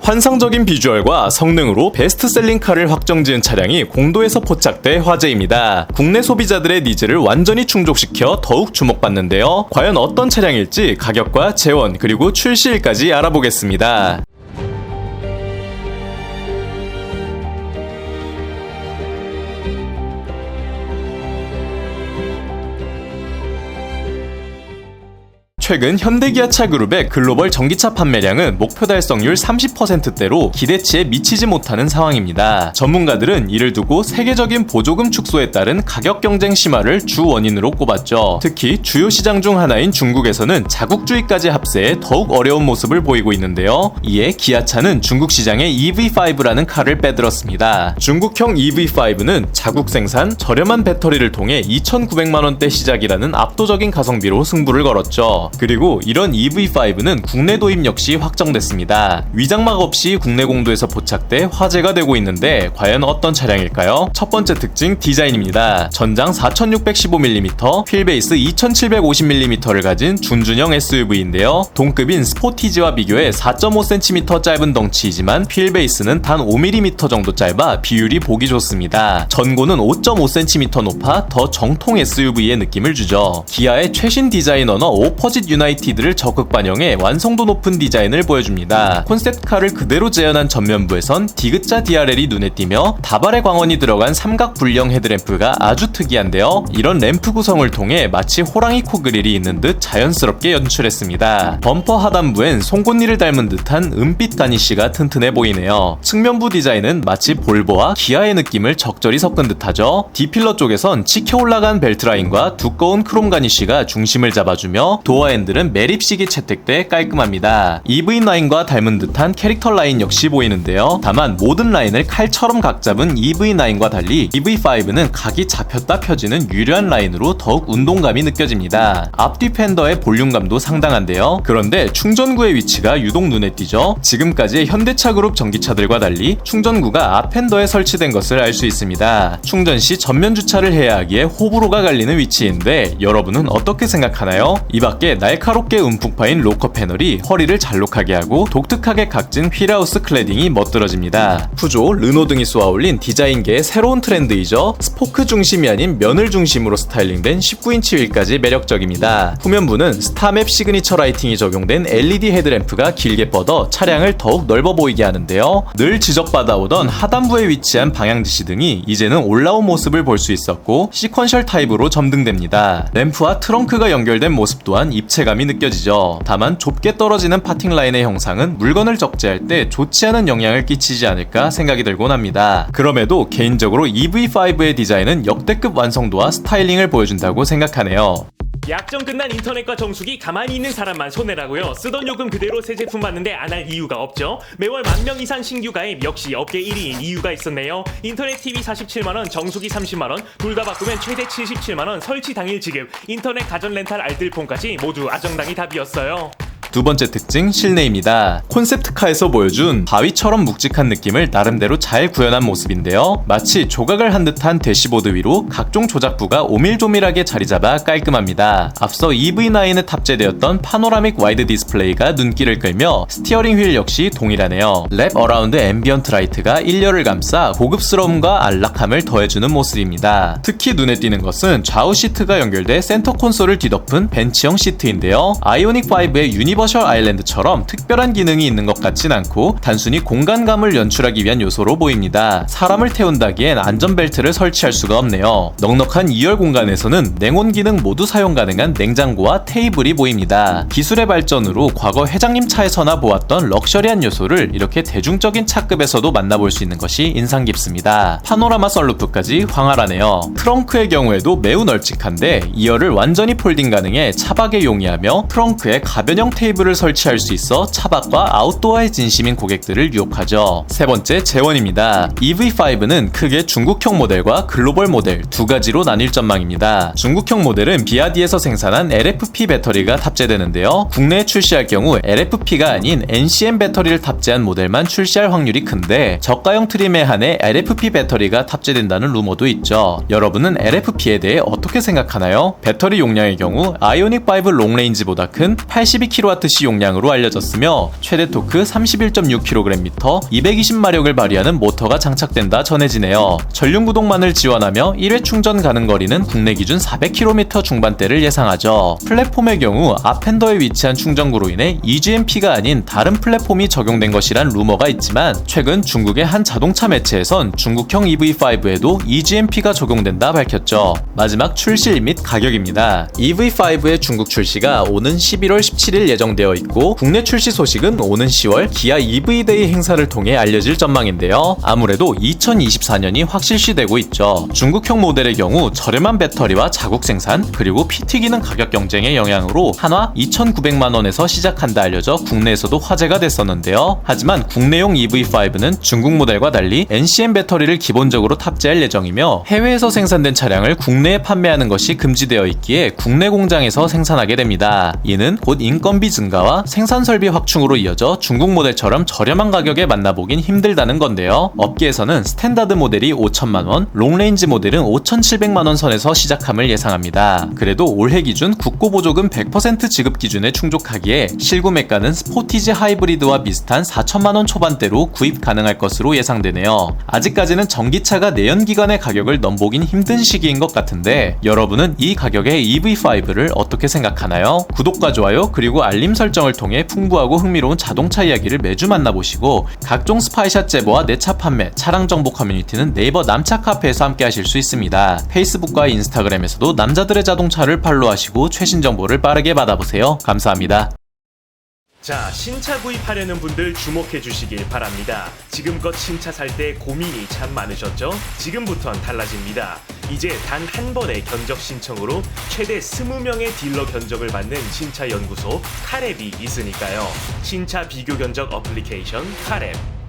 환상적인 비주얼과 성능으로 베스트셀링카를 확정지은 차량이 공도에서 포착돼 화제입니다. 국내 소비자들의 니즈를 완전히 충족시켜 더욱 주목받는데요. 과연 어떤 차량일지 가격과 재원 그리고 출시일까지 알아보겠습니다. 최근 현대기아차 그룹의 글로벌 전기차 판매량은 목표 달성률 30%대로 기대치에 미치지 못하는 상황입니다. 전문가들은 이를 두고 세계적인 보조금 축소에 따른 가격 경쟁 심화를 주 원인으로 꼽았죠. 특히 주요 시장 중 하나인 중국에서는 자국주의까지 합세해 더욱 어려운 모습을 보이고 있는데요. 이에 기아차는 중국 시장에 EV5라는 칼을 빼들었습니다. 중국형 EV5는 자국 생산, 저렴한 배터리를 통해 2,900만원대 시작이라는 압도적인 가성비로 승부를 걸었죠. 그리고 이런 EV5는 국내 도입 역시 확정됐습니다. 위장막 없이 국내 공도에서 포착돼 화제가 되고 있는데 과연 어떤 차량일까요? 첫 번째 특징 디자인입니다. 전장 4615mm, 휠베이스 2750mm를 가진 준준형 SUV인데요. 동급인 스포티지와 비교해 4.5cm 짧은 덩치이지만 휠베이스는 단 5mm 정도 짧아 비율이 보기 좋습니다. 전고는 5.5cm 높아 더 정통 SUV의 느낌을 주죠. 기아의 최신 디자인 언어 오퍼짓 유나이티드를 적극 반영해 완성도 높은 디자인을 보여줍니다. 콘셉트카를 그대로 재현한 전면부에선 디귿자 DRL이 눈에 띄며 다발의 광원이 들어간 삼각 불령 헤드램프가 아주 특이한데요. 이런 램프 구성을 통해 마치 호랑이 코 그릴이 있는 듯 자연스럽게 연출했습니다. 범퍼 하단부엔 송곳니를 닮은 듯한 은빛 가니쉬가 튼튼해 보이네요. 측면부 디자인은 마치 볼보와 기아의 느낌을 적절히 섞은 듯하죠. D필러 쪽에선 치켜 올라간 벨트라인과 두꺼운 크롬 가니쉬가 중심을 잡아주며 도어 핸들은 매립식이 채택돼 깔끔합니다. EV9과 닮은 듯한 캐릭터 라인 역시 보이는데요. 다만 모든 라인을 칼처럼 각 잡은 EV9과 달리 EV5는 각이 잡혔다 펴지는 유려한 라인으로 더욱 운동감이 느껴집니다. 앞뒤 팬더의 볼륨감도 상당한데요. 그런데 충전구의 위치가 유독 눈에 띄죠. 지금까지의 현대차 그룹 전기차들과 달리 충전구가 앞 팬더에 설치된 것을 알 수 있습니다. 충전 시 전면 주차를 해야 하기에 호불호가 갈리는 위치인데 여러분은 어떻게 생각하나요? 이 밖에 날카롭게 움푹 파인 로커 패널이 허리를 잘록하게 하고 독특하게 각진 휠하우스 클래딩이 멋들어집니다. 푸조, 르노 등이 쏘아올린 디자인계의 새로운 트렌드이죠. 스포크 중심이 아닌 면을 중심으로 스타일링된 19인치 휠까지 매력적입니다. 후면부는 스타맵 시그니처 라이팅이 적용된 LED 헤드램프가 길게 뻗어 차량을 더욱 넓어 보이게 하는데요. 늘 지적받아오던 하단부에 위치한 방향지시 등이 이제는 올라온 모습을 볼 수 있었고 시퀀셜 타입으로 점등됩니다. 램프와 트렁크가 연결된 모습 또한 입체감이 느껴지죠. 다만 좁게 떨어지는 파팅 라인의 형상은 물건을 적재할 때 좋지 않은 영향을 끼치지 않을까 생각이 들곤 합니다. 그럼에도 개인적으로 EV5의 디자인은 역대급 완성도와 스타일링을 보여준다고 생각하네요. 약정 끝난 인터넷과 정수기 가만히 있는 사람만 손해라고요. 쓰던 요금 그대로 새 제품 받는데 안 할 이유가 없죠. 매월 10,000명 이상 신규 가입 역시 업계 1위인 이유가 있었네요. 인터넷 TV 47만원, 정수기 30만원, 둘 다 바꾸면 최대 77만원, 설치 당일 지급, 인터넷 가전 렌탈 알뜰폰까지 모두 아정당이 답이었어요. 두 번째 특징 실내입니다. 콘셉트카에서 보여준 바위처럼 묵직한 느낌을 나름대로 잘 구현한 모습인데요. 마치 조각을 한 듯한 대시보드 위로 각종 조작부가 오밀조밀하게 자리잡아 깔끔합니다. 앞서 EV9에 탑재되었던 파노라믹 와이드 디스플레이가 눈길을 끌며 스티어링 휠 역시 동일하네요. 랩 어라운드 앰비언트 라이트가 일렬을 감싸 고급스러움과 안락함을 더해주는 모습입니다. 특히 눈에 띄는 것은 좌우 시트가 연결돼 센터 콘솔을 뒤덮은 벤치형 시트인데요. 아이오닉5의 유니버셜 아일랜드처럼 특별한 기능이 있는 것 같진 않고 단순히 공간감을 연출하기 위한 요소로 보입니다. 사람을 태운다기엔 안전벨트를 설치할 수가 없네요. 넉넉한 2열 공간에서는 냉온 기능 모두 사용 가능한 냉장고와 테이블이 보입니다. 기술의 발전으로 과거 회장님 차에서나 보았던 럭셔리한 요소를 이렇게 대중적인 차급에서도 만나볼 수 있는 것이 인상 깊습니다. 파노라마 썬루프까지 황활하네요. 트렁크의 경우에도 매우 널찍한데 2열을 완전히 폴딩 가능해 차박에 용이하며 트렁크에 가변형 테이블을 설치할 수 있어 차박과 아웃도어에 진심인 고객들을 유혹하죠. 세 번째, 재원입니다. EV5는 크게 중국형 모델과 글로벌 모델 두 가지로 나뉠 전망입니다. 중국형 모델은 비아디에서 생산한 LFP 배터리가 탑재되는데요. 국내에 출시할 경우 LFP가 아닌 NCM 배터리를 탑재한 모델만 출시할 확률이 큰데 저가형 트림에 한해 LFP 배터리가 탑재된다는 루머도 있죠. 여러분은 LFP에 대해 어떻게 생각하나요? 배터리 용량의 경우 아이오닉5 롱레인지보다 큰 82kW kWh 용량으로 알려졌으며 최대 토크 31.6kgm, 220마력을 발휘하는 모터가 장착된다 전해지네요. 전륜구동만을 지원하며 1회 충전 가능 거리는 국내 기준 400km 중반대를 예상하죠. 플랫폼의 경우 앞 핸더에 위치한 충전구로 인해 EGMP가 아닌 다른 플랫폼이 적용된 것이란 루머가 있지만 최근 중국의 한 자동차 매체에선 중국형 EV5에도 EGMP가 적용된다 밝혔죠. 마지막 출시일 및 가격입니다. EV5의 중국 출시가 오는 11월 17일 예정되어 있고 국내 출시 소식은 오는 10월 기아 EV데이 행사를 통해 알려질 전망인데요. 아무래도 2024년이 확실시되고 있죠. 중국형 모델의 경우 저렴한 배터리와 자국 생산 그리고 PT 기능 가격 경쟁의 영향으로 한화 2,900만원에서 시작한다 알려져 국내에서도 화제가 됐었는데요. 하지만 국내용 EV5는 중국 모델과 달리 NCM 배터리를 기본적으로 탑재할 예정이며 해외에서 생산된 차량을 국내에 판매하는 것이 금지되어 있기에 국내 공장에서 생산하게 됩니다. 이는 곧 인건비 증가와 생산 설비 확충으로 이어져 중국 모델처럼 저렴한 가격에 만나보긴 힘들다는 건데요. 업계에서는 스탠다드 모델이 5천만원, 롱레인지 모델은 5,700만원 선에서 시작함을 예상합니다. 그래도 올해 기준 국고보조금 100% 지급 기준에 충족하기에 실구 매가는 스포티지 하이브리드와 비슷한 4천만원 초반대로 구입 가능할 것으로 예상되네요. 아직까지는 전기차가 내연기관의 가격을 넘보긴 힘든 시기인 것 같은데 여러분은 이 가격의 EV5를 어떻게 생각하나요? 구독과 좋아요 그리고 알림 설정을 통해 풍부하고 흥미로운 자동차 이야기를 매주 만나보시고 각종 스파이샷 제보와 내차 판매, 차량 정보 커뮤니티는 네이버 남차 카페에서 함께 하실 수 있습니다. 페이스북과 인스타그램에서도 남자들의 자동차를 팔로우하시고 최신 정보를 빠르게 받아보세요. 감사합니다. 자, 신차 구입하려는 분들 주목해 주시길 바랍니다. 지금껏 신차 살 때 고민이 참 많으셨죠? 지금부턴 달라집니다. 이제 단 한 번의 견적 신청으로 최대 20명의 딜러 견적을 받는 신차 연구소 카랩이 있으니까요. 신차 비교 견적 어플리케이션 카랩.